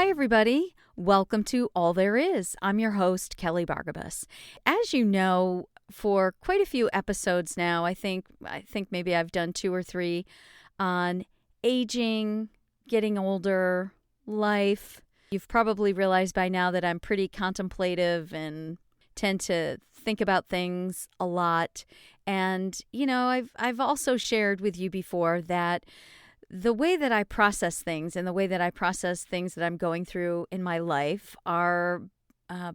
Hi, everybody. Welcome to All There Is. I'm your host, Kelly Bargabas. As you know, for quite a few episodes now, I think maybe I've done 2 or 3 on aging, getting older, life. You've probably realized by now that I'm pretty contemplative and tend to think about things a lot. And, I've also shared with you before that the way that I process things and the way that I process things that I'm going through in my life are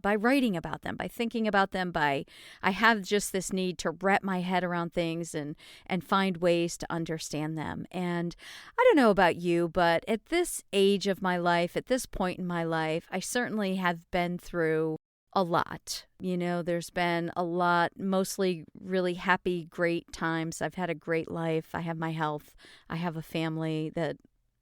by writing about them, by thinking about them, I have just this need to wrap my head around things and find ways to understand them. And I don't know about you, but at this age of my life, at this point in my life, I certainly have been through a lot. There's been a lot, mostly really happy, great times. I've had a great life. I have my health. I have a family that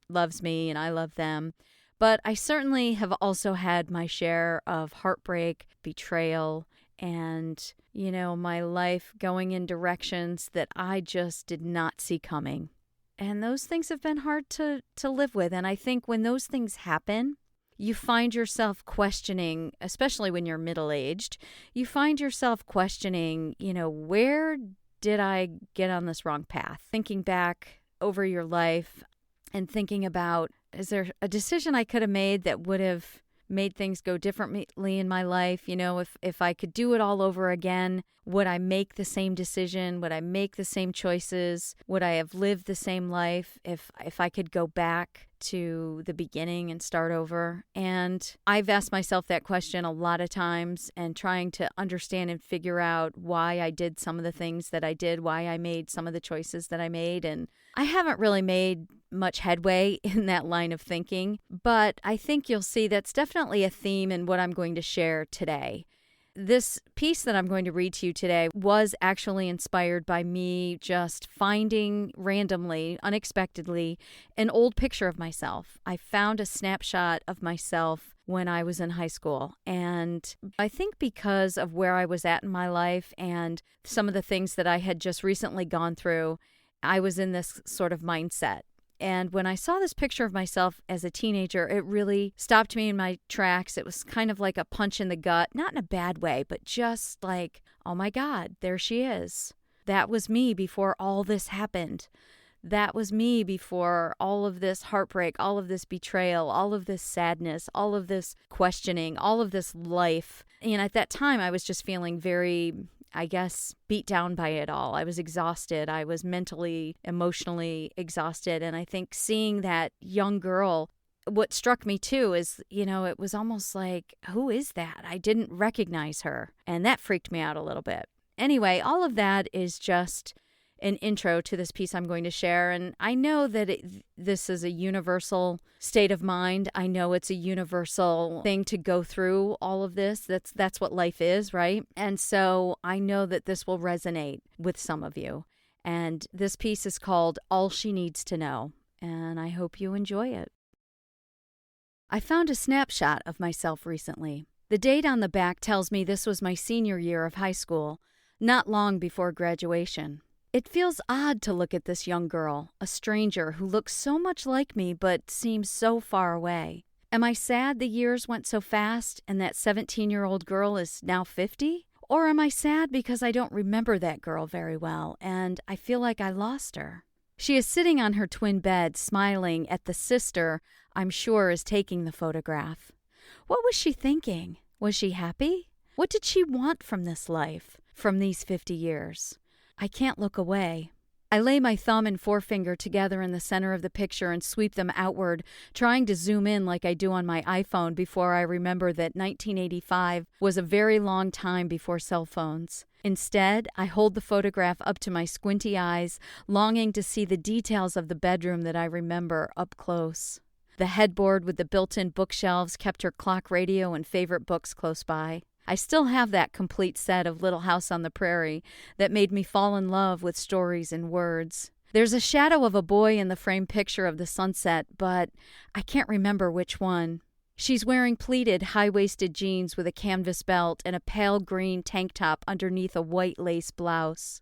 loves me and I love them. But I certainly have also had my share of heartbreak, betrayal, and, my life going in directions that I just did not see coming. And those things have been hard to live with. And I think when those things happen, you find yourself questioning, especially when you're middle-aged, you find yourself questioning, where did I get on this wrong path? Thinking back over your life and thinking about, is there a decision I could have made that would have made things go differently in my life? If I could do it all over again, would I make the same decision? Would I make the same choices? Would I have lived the same life if I could go back to the beginning and start over? And I've asked myself that question a lot of times and trying to understand and figure out why I did some of the things that I did, why I made some of the choices that I made. And I haven't really made much headway in that line of thinking, but I think you'll see that's definitely a theme in what I'm going to share today. This piece that I'm going to read to you today was actually inspired by me just finding randomly, unexpectedly, an old picture of myself. I found a snapshot of myself when I was in high school. And I think because of where I was at in my life and some of the things that I had just recently gone through, I was in this sort of mindset. And when I saw this picture of myself as a teenager, it really stopped me in my tracks. It was kind of like a punch in the gut, not in a bad way, but just like, oh my God, there she is. That was me before all this happened. That was me before all of this heartbreak, all of this betrayal, all of this sadness, all of this questioning, all of this life. And at that time, I was just feeling very, beat down by it all. I was exhausted. I was mentally, emotionally exhausted. And I think seeing that young girl, what struck me too is, it was almost like, who is that? I didn't recognize her. And that freaked me out a little bit. Anyway, all of that is just an intro to this piece I'm going to share. And I know that this is a universal state of mind. I know it's a universal thing to go through all of this. That's what life is, right? And so I know that this will resonate with some of you. And this piece is called All She Needs to Know. And I hope you enjoy it. I found a snapshot of myself recently. The date on the back tells me this was my senior year of high school, not long before graduation. It feels odd to look at this young girl, a stranger who looks so much like me but seems so far away. Am I sad the years went so fast and that 17-year-old girl is now 50? Or am I sad because I don't remember that girl very well and I feel like I lost her? She is sitting on her twin bed, smiling at the sister I'm sure is taking the photograph. What was she thinking? Was she happy? What did she want from this life, from these 50 years? I can't look away. I lay my thumb and forefinger together in the center of the picture and sweep them outward, trying to zoom in like I do on my iPhone before I remember that 1985 was a very long time before cell phones. Instead, I hold the photograph up to my squinty eyes, longing to see the details of the bedroom that I remember up close. The headboard with the built-in bookshelves kept her clock radio and favorite books close by. I still have that complete set of Little House on the Prairie that made me fall in love with stories and words. There's a shadow of a boy in the framed picture of the sunset, but I can't remember which one. She's wearing pleated, high-waisted jeans with a canvas belt and a pale green tank top underneath a white lace blouse.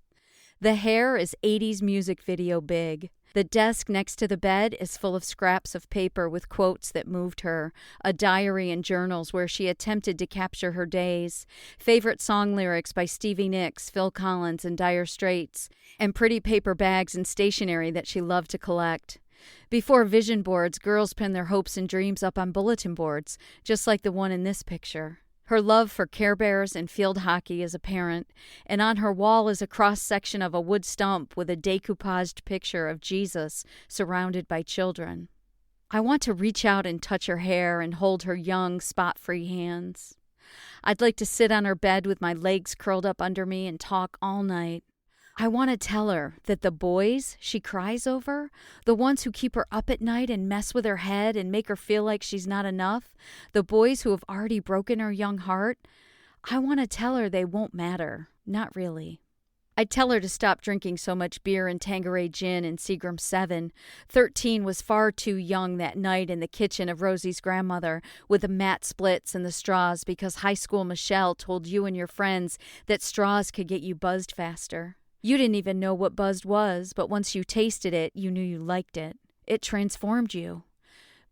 The hair is 80s music video big. The desk next to the bed is full of scraps of paper with quotes that moved her, a diary and journals where she attempted to capture her days, favorite song lyrics by Stevie Nicks, Phil Collins, and Dire Straits, and pretty paper bags and stationery that she loved to collect. Before vision boards, girls pin their hopes and dreams up on bulletin boards, just like the one in this picture. Her love for Care Bears and field hockey is apparent, and on her wall is a cross-section of a wood stump with a decoupaged picture of Jesus surrounded by children. I want to reach out and touch her hair and hold her young, spot-free hands. I'd like to sit on her bed with my legs curled up under me and talk all night. I want to tell her that the boys she cries over, the ones who keep her up at night and mess with her head and make her feel like she's not enough, the boys who have already broken her young heart, I want to tell her they won't matter. Not really. I'd tell her to stop drinking so much beer and Tanqueray gin and Seagram 7. 13 was far too young that night in the kitchen of Rosie's grandmother with the mat splits and the straws because high school Michelle told you and your friends that straws could get you buzzed faster. You didn't even know what buzzed was, but once you tasted it, you knew you liked it. It transformed you.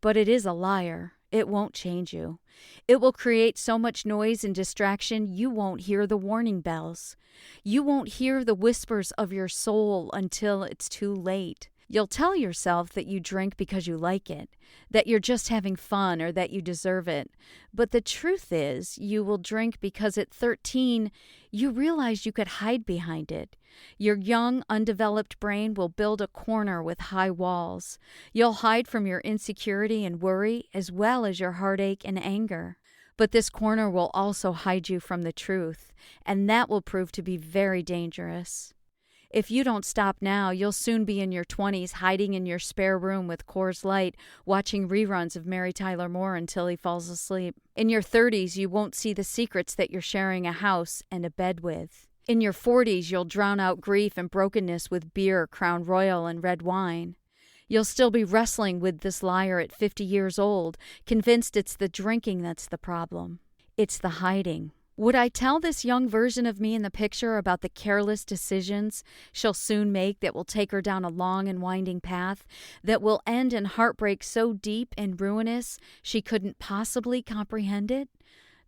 But it is a liar. It won't change you. It will create so much noise and distraction you won't hear the warning bells. You won't hear the whispers of your soul until it's too late. You'll tell yourself that you drink because you like it, that you're just having fun or that you deserve it. But the truth is, you will drink because at 13, you realized you could hide behind it. Your young, undeveloped brain will build a corner with high walls. You'll hide from your insecurity and worry as well as your heartache and anger. But this corner will also hide you from the truth, and that will prove to be very dangerous. If you don't stop now, you'll soon be in your 20s hiding in your spare room with Coors Light, watching reruns of Mary Tyler Moore until he falls asleep. In your 30s, you won't see the secrets that you're sharing a house and a bed with. In your 40s, you'll drown out grief and brokenness with beer, Crown Royal, and red wine. You'll still be wrestling with this liar at 50 years old, convinced it's the drinking that's the problem. It's the hiding. Would I tell this young version of me in the picture about the careless decisions she'll soon make that will take her down a long and winding path that will end in heartbreak so deep and ruinous she couldn't possibly comprehend it?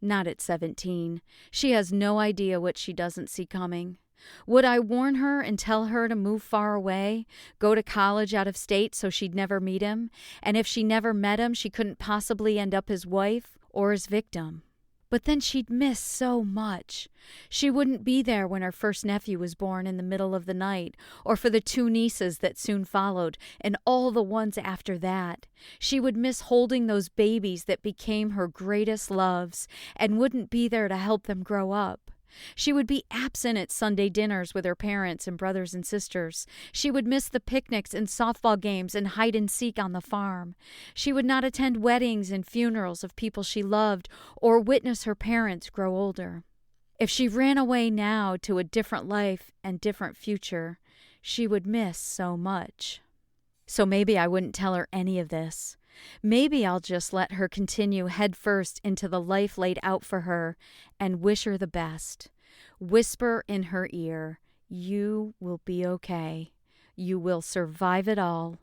Not at 17. She has no idea what she doesn't see coming. Would I warn her and tell her to move far away, go to college out of state so she'd never meet him, and if she never met him, she couldn't possibly end up his wife or his victim? But then she'd miss so much. She wouldn't be there when her first nephew was born in the middle of the night, or for the 2 nieces that soon followed, and all the ones after that. She would miss holding those babies that became her greatest loves, and wouldn't be there to help them grow up. She would be absent at Sunday dinners with her parents and brothers and sisters. She would miss the picnics and softball games and hide and seek on the farm. She would not attend weddings and funerals of people she loved or witness her parents grow older. If she ran away now to a different life and different future, she would miss so much. So maybe I wouldn't tell her any of this. Maybe I'll just let her continue headfirst into the life laid out for her and wish her the best. Whisper in her ear, "You will be okay. You will survive it all.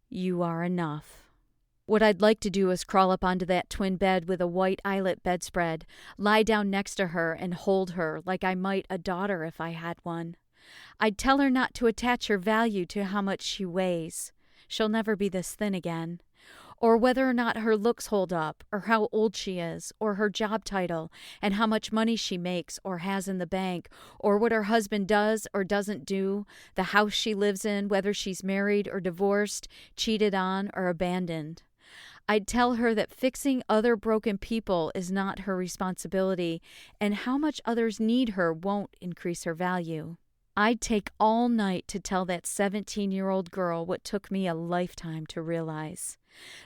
You are enough." What I'd like to do is crawl up onto that twin bed with a white eyelet bedspread, lie down next to her and hold her like I might a daughter if I had one. I'd tell her not to attach her value to how much she weighs. She'll never be this thin again. Or whether or not her looks hold up, or how old she is, or her job title, and how much money she makes or has in the bank, or what her husband does or doesn't do, the house she lives in, whether she's married or divorced, cheated on or abandoned. I'd tell her that fixing other broken people is not her responsibility, and how much others need her won't increase her value. I'd take all night to tell that 17-year-old girl what took me a lifetime to realize.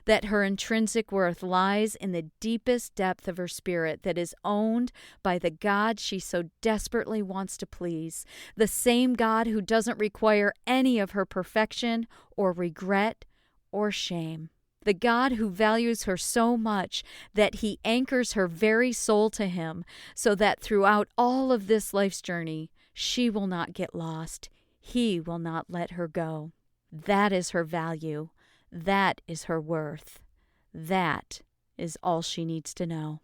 That her intrinsic worth lies in the deepest depth of her spirit that is owned by the God she so desperately wants to please, the same God who doesn't require any of her perfection or regret or shame. The God who values her so much that he anchors her very soul to him so that throughout all of this life's journey, she will not get lost. He will not let her go. That is her value. That is her worth. That is all she needs to know.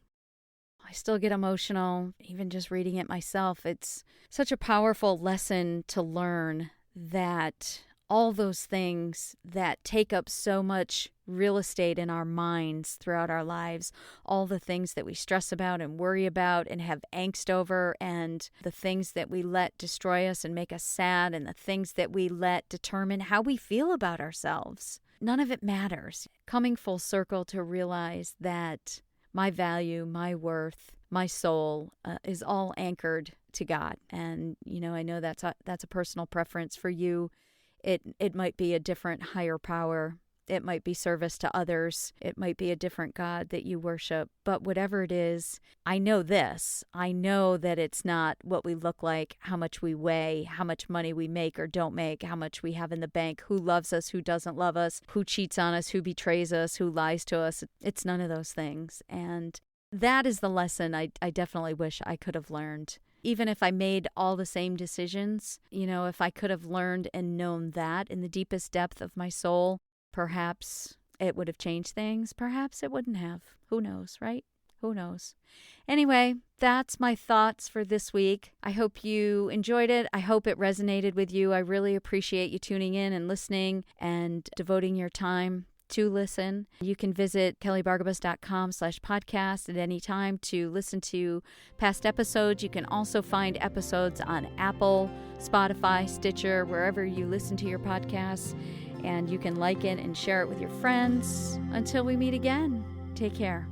I still get emotional, even just reading it myself. It's such a powerful lesson to learn that all those things that take up so much real estate in our minds throughout our lives, all the things that we stress about and worry about and have angst over, and the things that we let destroy us and make us sad, and the things that we let determine how we feel about ourselves. None of it matters. Coming full circle to realize that my value, my worth, my soul is all anchored to God. And, I know that's a personal preference for you. It might be a different higher power. It might be service to others. It might be a different God that you worship. But whatever it is, I know this. I know that it's not what we look like, how much we weigh, how much money we make or don't make, how much we have in the bank, who loves us, who doesn't love us, who cheats on us, who betrays us, who lies to us. It's none of those things. And that is the lesson I definitely wish I could have learned. Even if I made all the same decisions, if I could have learned and known that in the deepest depth of my soul, perhaps it would have changed things. Perhaps it wouldn't have. Who knows, right? Who knows? Anyway, that's my thoughts for this week. I hope you enjoyed it. I hope it resonated with you. I really appreciate you tuning in and listening and devoting your time to listen. You can visit kellybargabas.com/podcast at any time to listen to past episodes. You can also find episodes on Apple, Spotify, Stitcher, wherever you listen to your podcasts. And you can like it and share it with your friends. Until we meet again, take care.